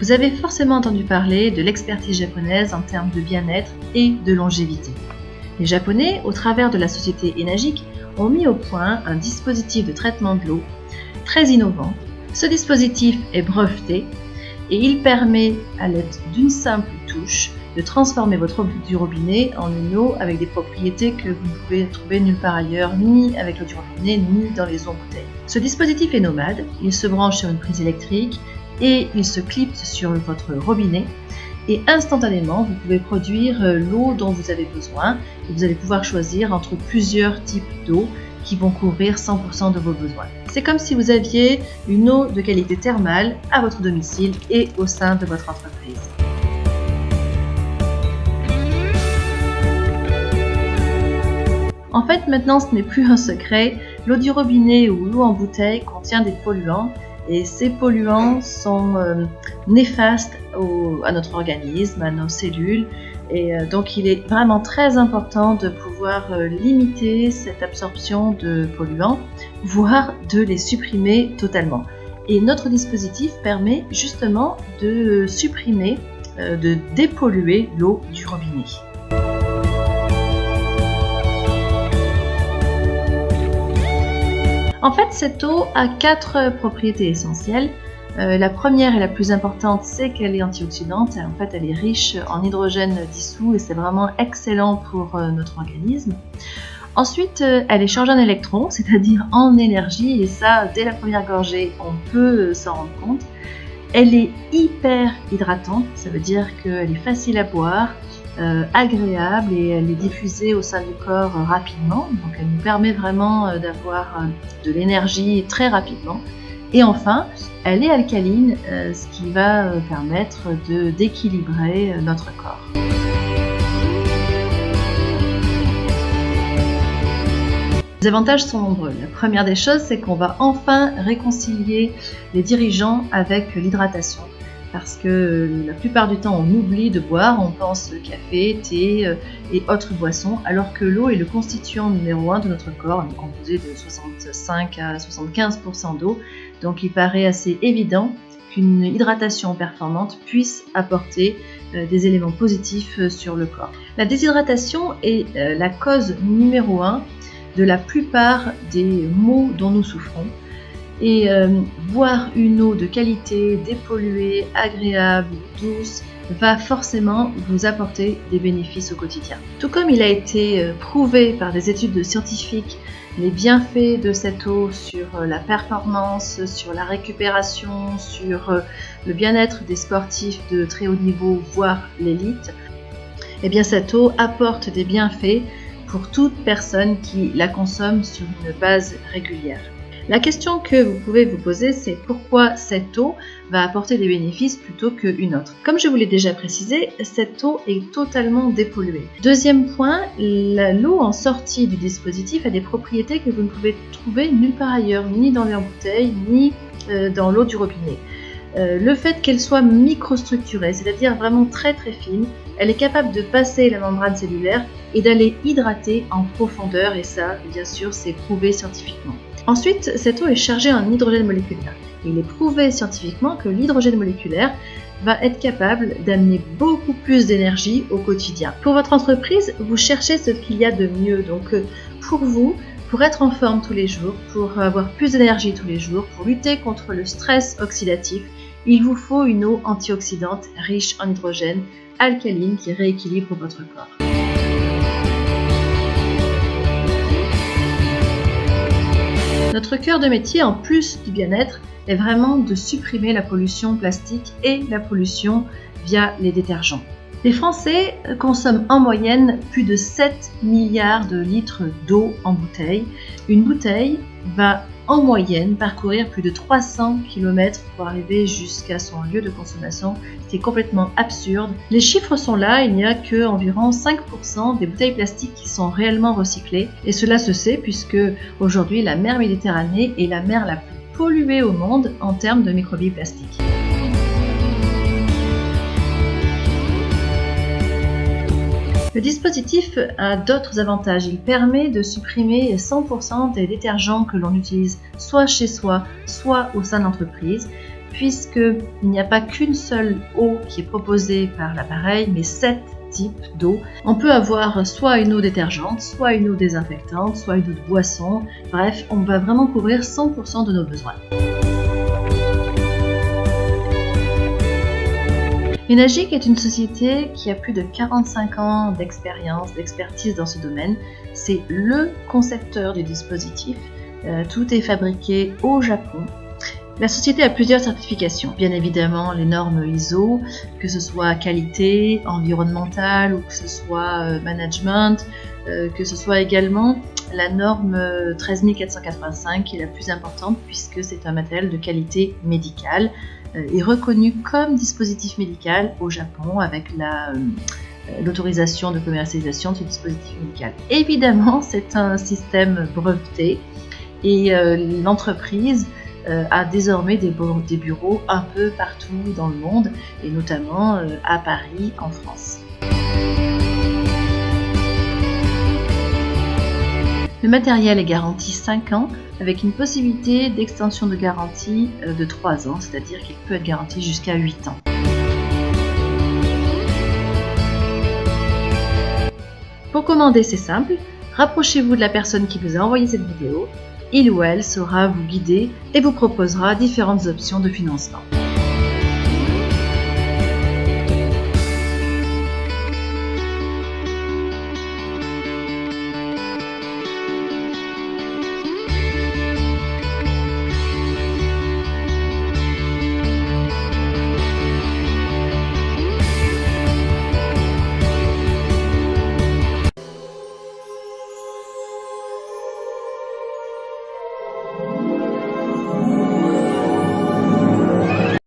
Vous avez forcément entendu parler de l'expertise japonaise en termes de bien-être et de longévité. Les Japonais, au travers de la société Enagic, ont mis au point un dispositif de traitement de l'eau très innovant. Ce dispositif est breveté et il permet, à l'aide d'une simple touche, de transformer votre eau du robinet en une eau avec des propriétés que vous ne pouvez trouver nulle part ailleurs, ni avec l'eau du robinet, ni dans les eaux en bouteille. Ce dispositif est nomade, il se branche sur une prise électrique et il se clipse sur votre robinet et instantanément vous pouvez produire l'eau dont vous avez besoin et vous allez pouvoir choisir entre plusieurs types d'eau qui vont couvrir 100% de vos besoins. C'est comme si vous aviez une eau de qualité thermale à votre domicile et au sein de votre entreprise. En fait, maintenant, ce n'est plus un secret. L'eau du robinet ou l'eau en bouteille contient des polluants et ces polluants sont néfastes à notre organisme, à nos cellules. Et donc, il est vraiment très important de pouvoir limiter cette absorption de polluants, voire de les supprimer totalement. Et notre dispositif permet justement de supprimer, de dépolluer l'eau du robinet. En fait, cette eau a 4 propriétés essentielles. La première et la plus importante, c'est qu'elle est antioxydante. En fait, elle est riche en hydrogène dissous et c'est vraiment excellent pour notre organisme. Ensuite, elle est chargée en électrons, c'est-à-dire en énergie, et ça, dès la première gorgée, on peut s'en rendre compte. Elle est hyper hydratante, ça veut dire qu'elle est facile à boire, agréable et elle est diffusée au sein du corps rapidement, donc elle nous permet vraiment d'avoir de l'énergie très rapidement. Et enfin, elle est alcaline, ce qui va permettre d'équilibrer notre corps. Les avantages sont nombreux. La première des choses, c'est qu'on va enfin réconcilier les dirigeants avec l'hydratation. Parce que la plupart du temps, on oublie de boire, on pense café, thé et autres boissons, alors que l'eau est le constituant numéro 1 de notre corps, elle est composée de 65 à 75% d'eau, donc il paraît assez évident qu'une hydratation performante puisse apporter des éléments positifs sur le corps. La déshydratation est la cause numéro 1 de la plupart des maux dont nous souffrons. Et boire une eau de qualité, dépolluée, agréable, douce, va forcément vous apporter des bénéfices au quotidien. Tout comme il a été prouvé par des études scientifiques les bienfaits de cette eau sur la performance, sur la récupération, sur le bien-être des sportifs de très haut niveau, voire l'élite, eh bien cette eau apporte des bienfaits pour toute personne qui la consomme sur une base régulière. La question que vous pouvez vous poser, c'est pourquoi cette eau va apporter des bénéfices plutôt qu'une autre. Comme je vous l'ai déjà précisé, cette eau est totalement dépolluée. Deuxième point, l'eau en sortie du dispositif a des propriétés que vous ne pouvez trouver nulle part ailleurs, ni dans les bouteilles, ni dans l'eau du robinet. Le fait qu'elle soit microstructurée, c'est-à-dire vraiment très très fine, elle est capable de passer la membrane cellulaire et d'aller hydrater en profondeur, et ça, bien sûr, c'est prouvé scientifiquement. Ensuite, cette eau est chargée en hydrogène moléculaire. Il est prouvé scientifiquement que l'hydrogène moléculaire va être capable d'amener beaucoup plus d'énergie au quotidien. Pour votre entreprise, vous cherchez ce qu'il y a de mieux. Donc pour vous, pour être en forme tous les jours, pour avoir plus d'énergie tous les jours, pour lutter contre le stress oxydatif, il vous faut une eau antioxydante riche en hydrogène, alcaline qui rééquilibre votre corps. Notre cœur de métier, en plus du bien-être, est vraiment de supprimer la pollution plastique et la pollution via les détergents. Les Français consomment en moyenne plus de 7 milliards de litres d'eau en bouteille. Une bouteille va en moyenne parcourir plus de 300 km pour arriver jusqu'à son lieu de consommation, ce qui est complètement absurde. Les chiffres sont là, il n'y a qu'environ 5% des bouteilles plastiques qui sont réellement recyclées, et cela se sait puisque aujourd'hui la mer Méditerranée est la mer la plus polluée au monde en termes de microbilles plastiques. Le dispositif a d'autres avantages. Il permet de supprimer 100% des détergents que l'on utilise soit chez soi, soit au sein de l'entreprise, puisqu'il n'y a pas qu'une seule eau qui est proposée par l'appareil, mais 7 types d'eau. On peut avoir soit une eau détergente, soit une eau désinfectante, soit une eau de boisson. Bref, on va vraiment couvrir 100% de nos besoins. Enagic est une société qui a plus de 45 ans d'expertise dans ce domaine. C'est le concepteur du dispositif. Tout est fabriqué au Japon. La société a plusieurs certifications. Bien évidemment, les normes ISO, que ce soit qualité, environnementale ou que ce soit management, que ce soit également la norme 13485 qui est la plus importante puisque c'est un matériel de qualité médicale et reconnu comme dispositif médical au Japon avec l'autorisation de commercialisation de ce dispositif médical. Évidemment, c'est un système breveté et l'entreprise a désormais des bureaux un peu partout dans le monde et notamment à Paris en France. Le matériel est garanti 5 ans avec une possibilité d'extension de garantie de 3 ans, c'est-à-dire qu'il peut être garanti jusqu'à 8 ans. Pour commander, c'est simple, rapprochez-vous de la personne qui vous a envoyé cette vidéo. Il ou elle saura vous guider et vous proposera différentes options de financement.